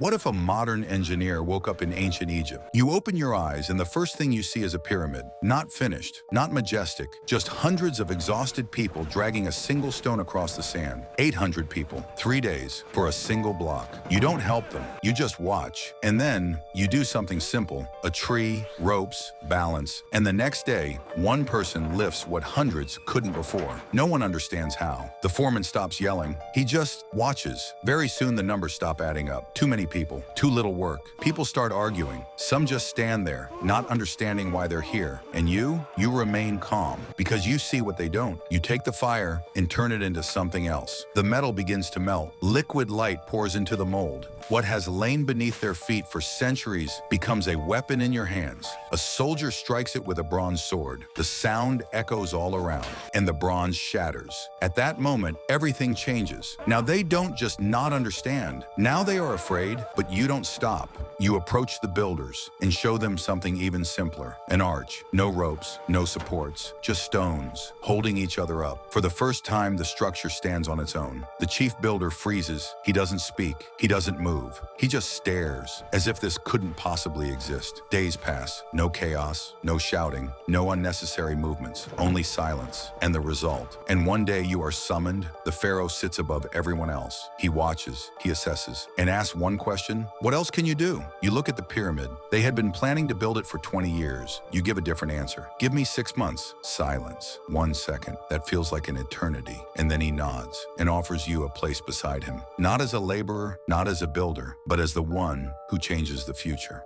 What if a modern engineer woke up in ancient Egypt? You open your eyes and the first thing you see is a pyramid. Not finished, not majestic, just hundreds of exhausted people dragging a single stone across the sand. 800 people, 3 days, for a single block. You don't help them, you just watch. And then you do something simple, a tree, ropes, balance, and the next day, one person lifts what hundreds couldn't before. No one understands how. The foreman stops yelling. He just watches. Very soon the numbers stop adding up. Too many people, too little work. People start arguing. Some just stand there, not understanding why they're here. And you remain calm because you see what they don't. You take the fire and turn it into something else. The metal begins to melt. Liquid light pours into the mold. What has lain beneath their feet for centuries becomes a weapon in your hands. A soldier strikes it with a bronze sword. The sound echoes all around, and the bronze shatters. At that moment, everything changes. Now they don't just not understand. Now they are afraid, but you don't stop. You approach the builders and show them something even simpler. An arch, no ropes, no supports, just stones, holding each other up. For the first time, the structure stands on its own. The chief builder freezes. He doesn't speak. He doesn't move. He just stares, as if this couldn't possibly exist. Days pass. No chaos, no shouting, no unnecessary movements, only silence. And the result. And one day you are summoned. The pharaoh sits above everyone else. He watches, he assesses, and asks one question: what else can you do? You look at the pyramid. They had been planning to build it for 20 years. You give a different answer. Give me 6 months. Silence. 1 second. That feels like an eternity. And then he nods and offers you a place beside him. Not as a laborer, not as a builder, but as the one who changes the future.